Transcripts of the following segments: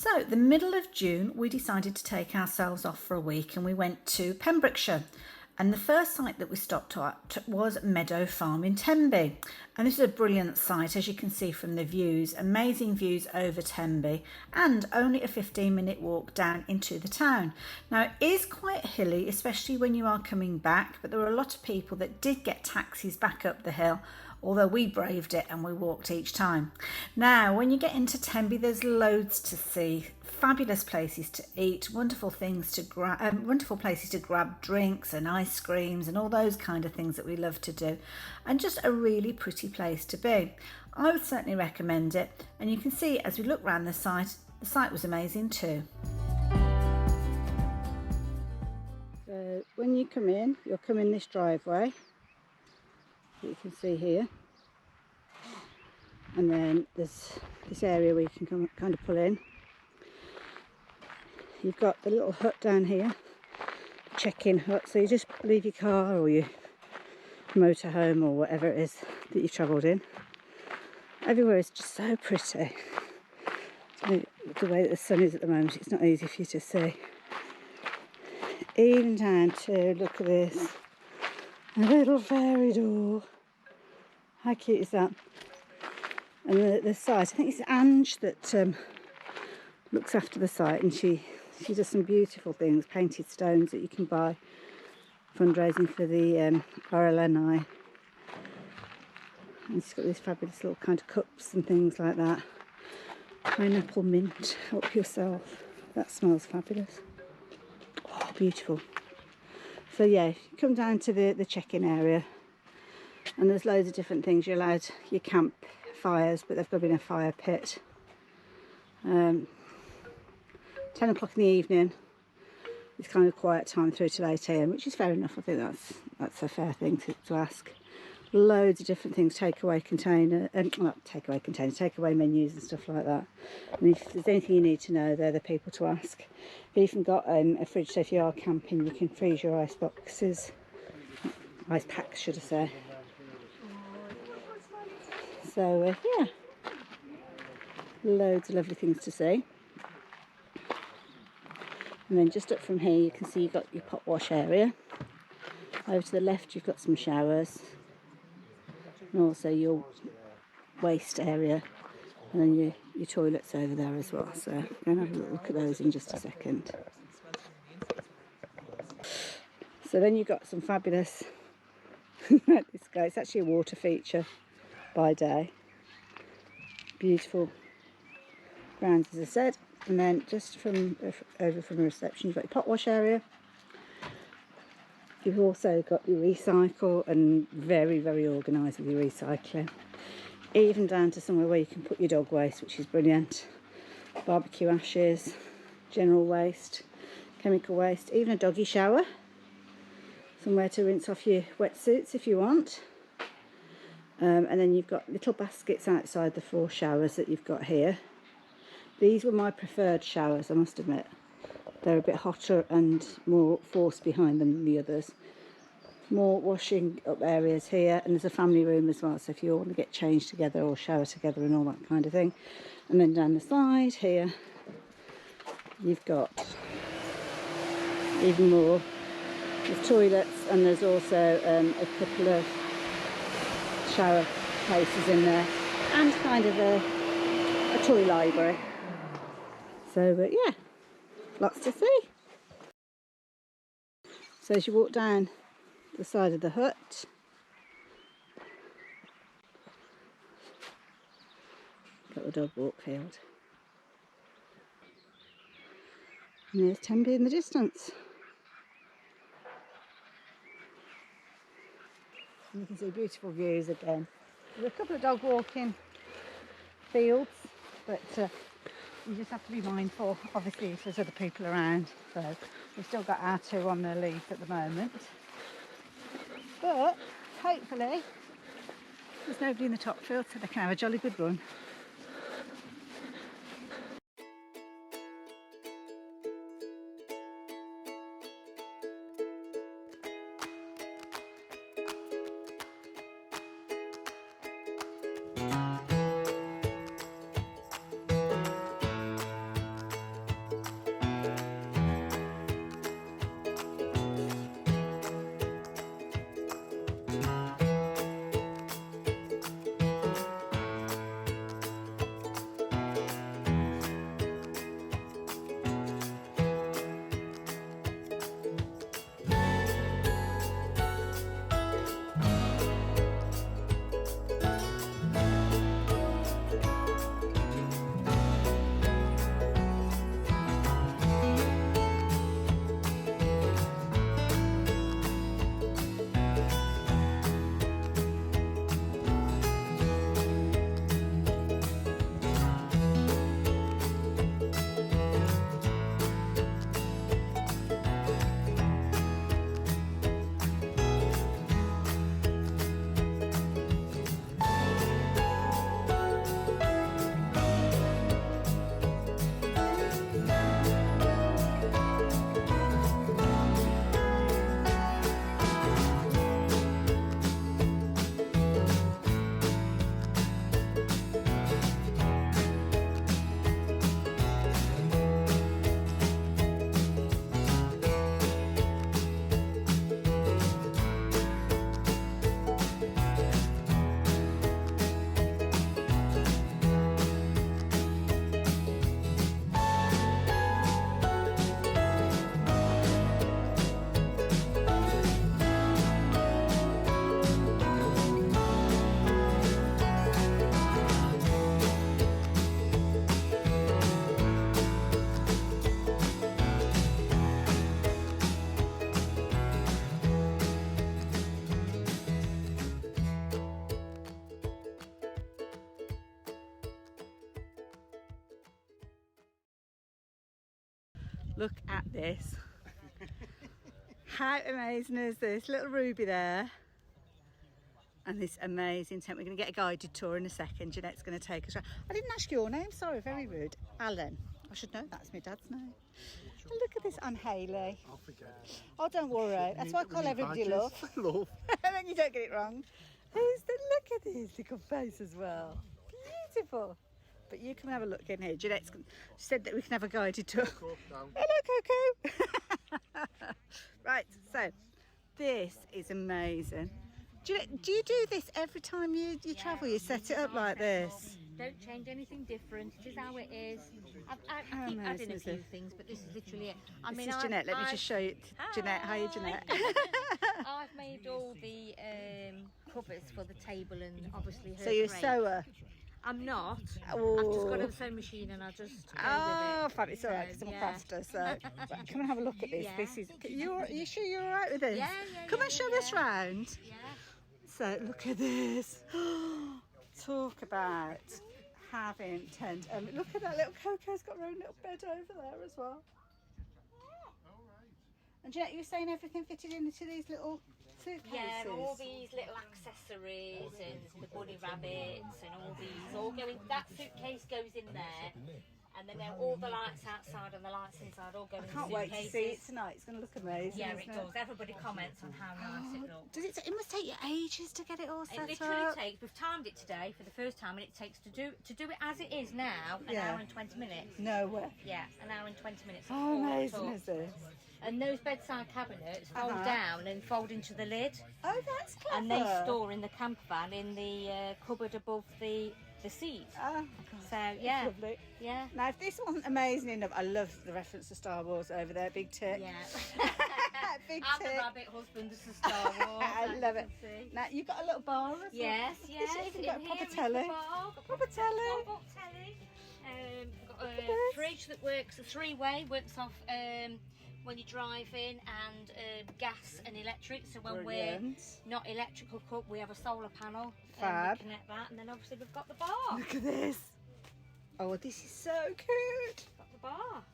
So the middle of June, we decided to take ourselves off for a week and we went to Pembrokeshire. And the first site that we stopped at was Meadowfarm in Tenby. And this is a brilliant site, as you can see from the views, amazing views over Tenby, and only a 15-minute walk down into the town. Now, it is quite hilly, especially when you are coming back, but there were a lot of people that did get taxis back up the hill, although we braved it and we walked each time. Now, when you get into Tenby, there's loads to see, fabulous places to eat, wonderful places to grab drinks and ice creams and all those kind of things that we love to do, and just a really pretty place to be. I would certainly recommend it, and you can see as we look around the site was amazing too. So when you come in, you'll come in this driveway that you can see here, and then there's this area where you can kind of pull in. You've got the little hut down here, check-in hut, so you just leave your car or your motorhome or whatever it is that you've travelled in. Everywhere is just so pretty. The way that the sun is at the moment, it's not easy for you to see. Even down to, look at this, a little fairy door. How cute is that? And the site, I think it's Ange that looks after the site, and she does some beautiful things, painted stones that you can buy, fundraising for the RLNI. And she's got these fabulous little kind of cups and things like that. Pineapple mint, help yourself. That smells fabulous. Oh, beautiful. So yeah, you come down to the check-in area, and there's loads of different things. You're allowed your camp fires, but they've got to be in a fire pit. 10 o'clock in the evening, it's kind of quiet time through till 8 AM, which is fair enough. I think that's a fair thing to ask. Loads of different things, takeaway menus and stuff like that. And if there's anything you need to know, they're the people to ask. We've even got a fridge, so if you are camping, you can freeze your ice packs, should I say. So yeah, loads of lovely things to see. And then just up from here, you can see you've got your pot wash area. Over to the left, you've got some showers, and also your waste area, and then your toilets over there as well. So I'm going to have a little look at those in just a second. So then you've got some fabulous, this guy, it's actually a water feature by day. Beautiful grounds, as I said. And then just over from the reception, you've got your pot wash area. You've also got your recycle, and very, very organised with your recycling. Even down to somewhere where you can put your dog waste, which is brilliant. Barbecue ashes, general waste, chemical waste, even a doggy shower. Somewhere to rinse off your wetsuits if you want. And then you've got little baskets outside the 4 showers that you've got here. These were my preferred showers, I must admit. They're a bit hotter and more force behind them than the others. More washing up areas here, and there's a family room as well, so if you all want to get changed together or shower together and all that kind of thing. And then down the side here, you've got even more. There's toilets, and there's also a couple of shower places in there, and kind of a toy library. So yeah, lots to see. So as you walk down the side of the hut, got the dog walk field, and there's Tenby in the distance. And you can see beautiful views again. There's a couple of dog walking fields, but you just have to be mindful, obviously, if there's other people around. So we've still got our 2 on their leave at the moment, but hopefully there's nobody in the top field, so they can have a jolly good run. Look at this. How amazing is this? Little Ruby there. And this amazing tent. We're going to get a guided tour in a second. Jeanette's going to take us around. I didn't ask your name, sorry, very rude. Alan. I should know, that's my dad's name. And look at this, I'm Hayley. I'll forget it. Oh, don't worry. That's why I call everybody Love. Love. And then you don't get it wrong. Look at his little face as well. Beautiful. But you come and have a look in here. Jeanette said that we can have a guided tour. Hello, Coco. Right, so this is amazing. Jeanette, do you do this every time you travel? You set it up like this? Don't change anything different. It is how it is. I keep adding a few things, but this is literally it. This is Jeanette. Let me just show you. Jeanette, how are you, Jeanette? I've made all the covers for the table and obviously her So you're a crate. sewer? I'm not. Oh. I've just got a sewing machine and I just go Oh, with it. fab, it's all right because I'm a crafter. So right, come and have a look at this. Yeah. This is. You sure you're all right with this? Yeah, Come and show us round. Yeah. So look at this. Talk about having tent. Look at that little Coco's got her own little bed over there as well. And Jeanette, you were saying everything fitted into these little suitcases? Yeah, all these little accessories and the bunny rabbits and all these all going. That suitcase goes in there, and then all the lights outside and the lights inside all go in the Can't suitcases. wait to see it tonight. It's going to look amazing. Yeah, it isn't does. Everybody comments on how nice it looks. Does it? It must take you ages to get it all set It literally up. takes. We've timed it today for the first time, and it takes to do it as it is now an Yeah. hour and 20 minutes. No way. Yeah, an hour and 20 minutes. How all amazing up. is this? And those bedside cabinets fold down and fold into the lid, Oh, that's clever. and they store in the camper van in the cupboard above the seat. Oh, So yeah, lovely. yeah, Now, if this wasn't amazing enough, I love the reference to Star Wars over there. Big tip. yeah. Big I'm the tip. rabbit husband of Star Wars. I as love you it. can see. Now, you've got a little bar as well. Yes, yes. You even in got a here proper is the telly. bar, got Proper telly. Proper telly. Got Look at a this. fridge that works, a three-way, works off when you're driving, and gas and electric. So when Brilliant. we're not electrical cooked, we have a solar panel. Fab. We connect that, and then obviously we've got the bar. Look at this. Oh, this is so good. Got the bar.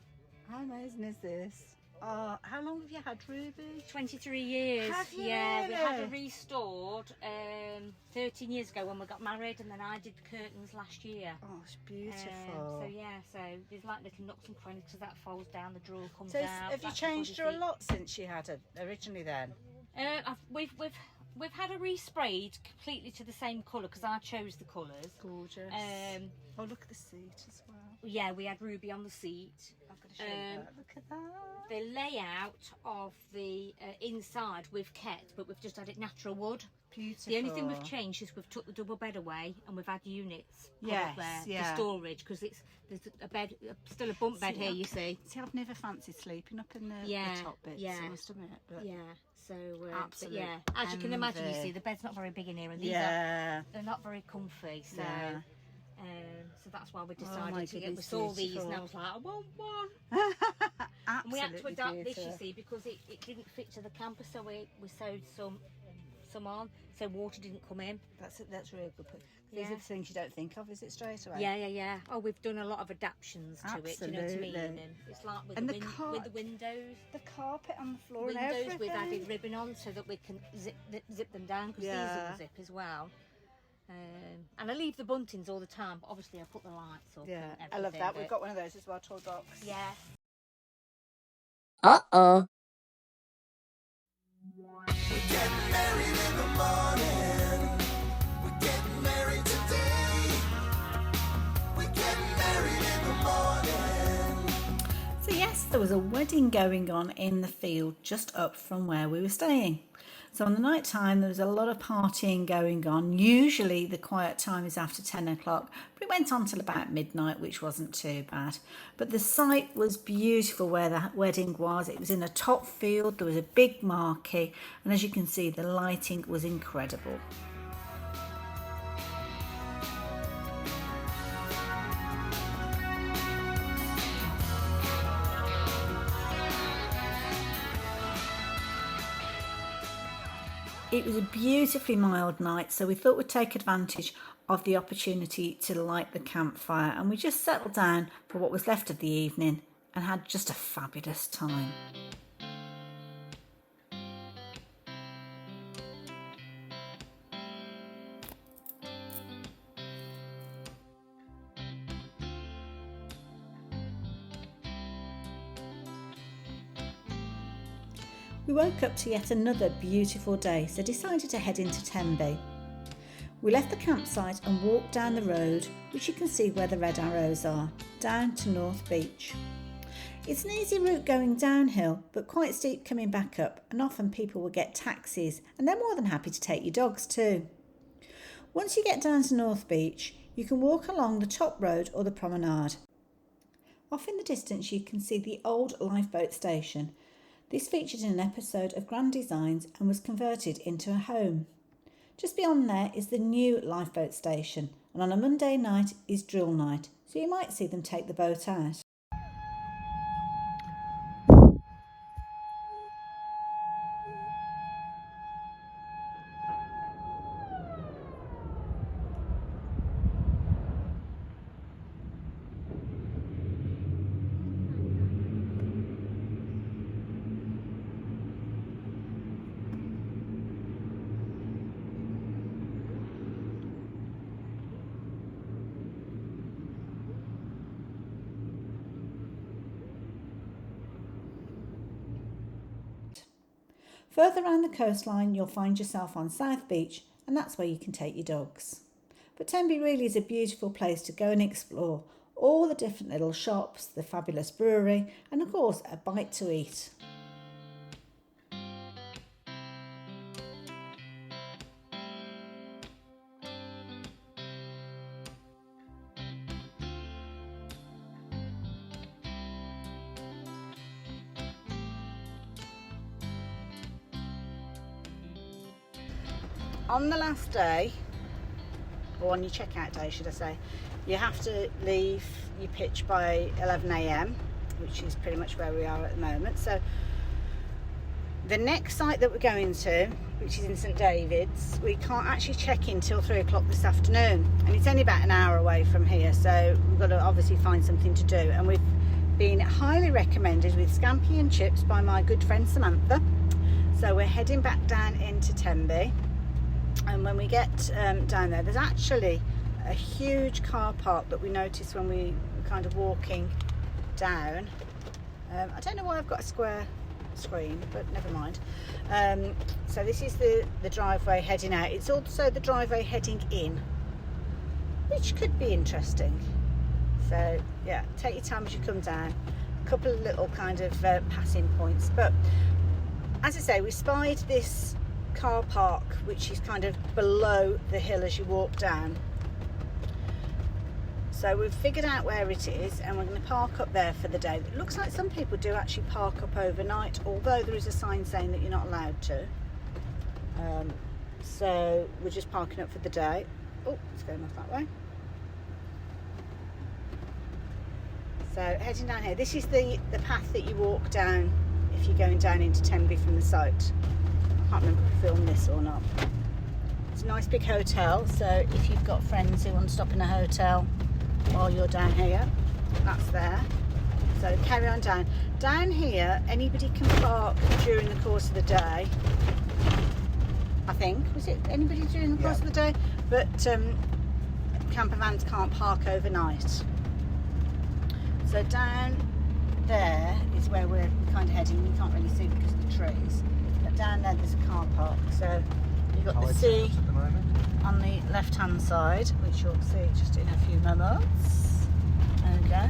How amazing is this? Oh, how long have you had Ruby? 23 years. Have you Yeah, we had really? it restored 13 years ago when we got married, and then I did the curtains last year. Oh, it's beautiful. So yeah, so there's like little nooks and crannies because that folds down, the drawer comes So out. have you that's the changed her body a lot since you had her originally then? seat. We've had her resprayed completely to the same colour because I chose the colours. Gorgeous. Oh, look at the seat as well. Yeah, we had Ruby on the seat. I'm going to show you that. Look at that. The layout of the inside we've kept, but we've just had it natural wood. Beautiful. The only thing we've changed is we've took the double bed away and we've had units put Yes, up there yeah. for storage because there's a bed, still a bunk bed See, here. I've- You see. See, I've never fancied sleeping up in the top bits, yeah. I must admit. But Yeah. So Absolute but yeah, as you can imagine, you envy. see the bed's not very big in here, and these yeah. they're not very comfy. So. Yeah. So that's why we my decided to get. We goodness, saw these, and I beautiful. was like, I want one. And we had to Absolutely adapt this, you beautiful. see, because it didn't fit to the camper, so we sewed some on, so water didn't come in. That's really good. These Yeah. are the things you don't think of, is it, straight away? Yeah. Oh, we've done a lot of adaptations to it. Do you know what I mean? Absolutely. And it's like with And the, the with the windows. The carpet on the floor and Windows everything. we've added ribbon on so that we can zip them down because these Yeah. will zip as well. And I leave the buntings all the time, but obviously I put the lights up. Yeah, and I love everything, that. We've but- got one of those as well, toy box. Yeah. Uh-oh. We're getting married in the morning. We're getting married today. We're getting married in the morning. So yes, there was a wedding going on in the field just up from where we were staying. So on the night time, there was a lot of partying going on. Usually the quiet time is after 10 o'clock, but it went on till about midnight, which wasn't too bad. But the site was beautiful where the wedding was. It was in a top field, there was a big marquee, and as you can see, the lighting was incredible. It was a beautifully mild night, so we thought we'd take advantage of the opportunity to light the campfire, and we just settled down for what was left of the evening and had just a fabulous time. We woke up to yet another beautiful day, so decided to head into Tenby. We left the campsite and walked down the road, which you can see where the red arrows are, down to North Beach. It's an easy route going downhill, but quite steep coming back up, and often people will get taxis, and they're more than happy to take your dogs too. Once you get down to North Beach, you can walk along the top road or the promenade. Off in the distance you can see the old lifeboat station. This featured in an episode of Grand Designs and was converted into a home. Just beyond there is the new lifeboat station, and on a Monday night is drill night, so you might see them take the boat out. Further around the coastline you'll find yourself on South Beach, and that's where you can take your dogs. But Tenby really is a beautiful place to go and explore all the different little shops, the fabulous brewery, and of course a bite to eat. On the last day, or on your checkout day should I say, you have to leave your pitch by 11 AM, which is pretty much where we are at the moment. So the next site that we're going to, which is in St David's, we can't actually check in till 3 o'clock this afternoon, and it's only about an hour away from here, so we've got to obviously find something to do. And we've been highly recommended with scampi and chips by my good friend Samantha, so we're heading back down into Tenby. And when we get down there, there's actually a huge car park that we noticed when we were kind of walking down. I don't know why I've got a square screen, but never mind. So this is the driveway heading out. It's also the driveway heading in, which could be interesting. So yeah, take your time as you come down. A couple of little kind of passing points. But as I say, we spied this car park which is kind of below the hill as you walk down, so we've figured out where it is and we're going to park up there for the day. It looks like some people do actually park up overnight, although there is a sign saying that you're not allowed to, so we're just parking up for the day. Oh, it's going off that way. So heading down here, this is the path that you walk down if you're going down into Tenby from the site. I can't remember if we filmed this or not. It's a nice big hotel, so if you've got friends who want to stop in a hotel while you're down here, that's there. So carry on down. Down here, anybody can park during the course of the day. I think, was it anybody during the course of the day? But camper vans can't park overnight. So down there is where we're kind of heading. You can't really see because of the trees. Down there there's a car park, so you've got the sea on the left hand side, which you'll see just in a few moments. There we go,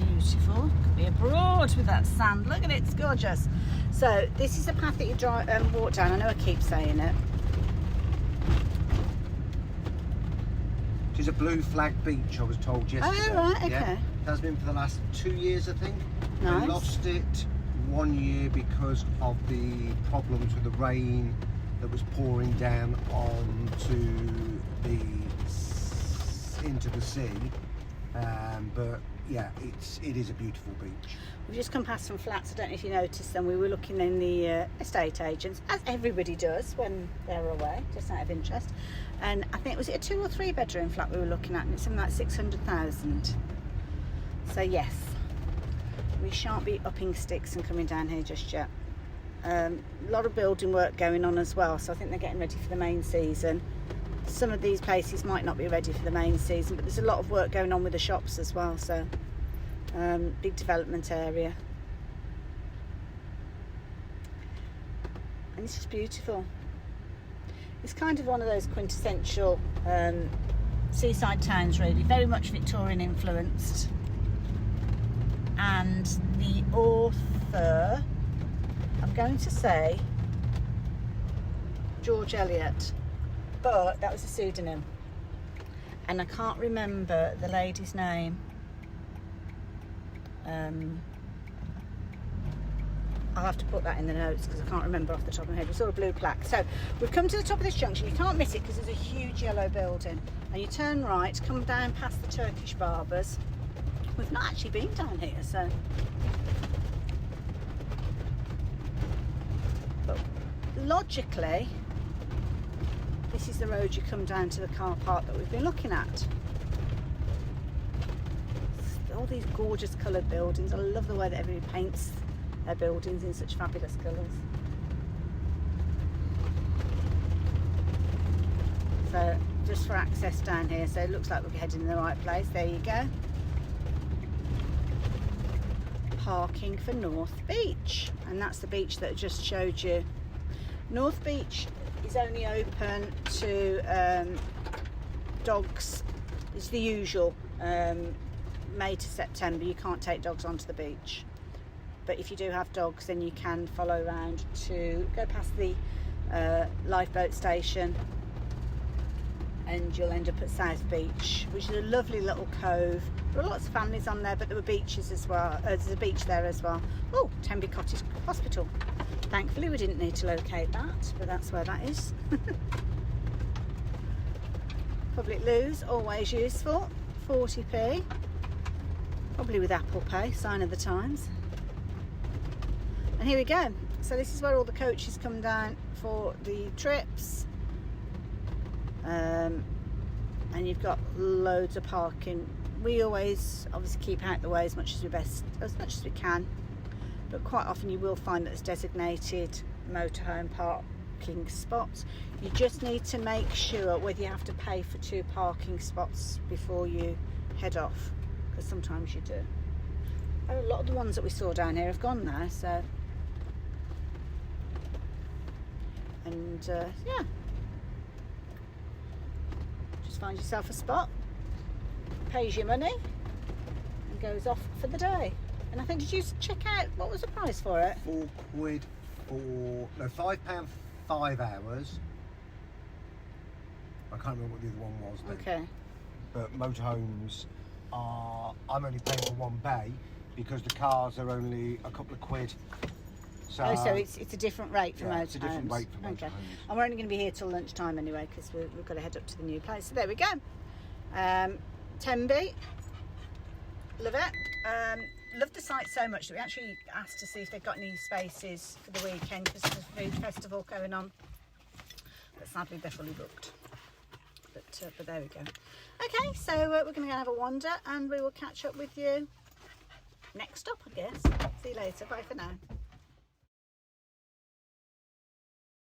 beautiful. Could be abroad with that sand, look at it, it's gorgeous. So this is the path that you walk down. I know I keep saying it. It's a blue flag beach, I was told yesterday. Oh right, okay. Yeah. It has been for the last 2 years I think. Nice. I lost it 1 year because of the problems with the rain that was pouring down into the sea, but yeah, it is a beautiful beach. We've just come past some flats. I don't know if you noticed them. We were looking in the estate agents, as everybody does when they're away, just out of interest, and I think, was it a 2 or 3 bedroom flat we were looking at, and it's something like 600,000. So yes, we shan't be upping sticks and coming down here just yet. A lot of building work going on as well, so I think they're getting ready for the main season. Some of these places might not be ready for the main season, but there's a lot of work going on with the shops as well, so big development area. And it's just beautiful. It's kind of one of those quintessential seaside towns, really, very much Victorian influenced. And the author, I'm going to say George Eliot, but that was a pseudonym, and I can't remember the lady's name. I'll have to put that in the notes because I can't remember off the top of my head. We saw a blue plaque. So we've come to the top of this junction. You can't miss it because there's a huge yellow building, and you turn right, come down past the Turkish barbers. We've not actually been down here, so but logically this is the road you come down to the car park that we've been looking at. All these gorgeous coloured buildings. I love the way that everybody paints their buildings in such fabulous colours. So just for access down here, so it looks like we're heading in the right place. There you go. Parking for North Beach, and that's the beach that I just showed you. North Beach is only open to dogs. It's the usual May to September. You can't take dogs onto the beach, but if you do have dogs, then you can follow around to go past the lifeboat station, and you'll end up at South Beach, which is a lovely little cove. There were lots of families on there, but there were beaches as well. There's a beach there as well. Oh, Tenby Cottage Hospital. Thankfully we didn't need to locate that, but that's where that is. Public loos, always useful. 40p, probably with Apple Pay, sign of the times. And here we go. So this is where all the coaches come down for the trips. And you've got loads of parking. We always obviously keep out the way as much as we can, but quite often you will find that there's designated motorhome parking spots. You just need to make sure whether you have to pay for 2 parking spots before you head off, because sometimes you do. And a lot of the ones that we saw down here have gone now, so and yeah, just find yourself a spot, pays your money and goes off for the day. And I think, did you check out what was the price for it? £4 for, no, £5 5 hours. I can't remember what the other one was then. Okay. But motorhomes are, I'm only paying for 1 bay because the cars are only a couple of quid. So, so it's a different rate for motorhomes. It's a different rate for motorhomes. Okay. And we're only going to be here till lunchtime anyway, because we've got to head up to the new place. So there we go. Tenby. Love it. Love the site so much that we actually asked to see if they've got any spaces for the weekend, because there's a food festival going on. But sadly they're fully booked. But there we go. Okay, so we're going to go have a wander, and we will catch up with you next stop, I guess. See you later. Bye for now.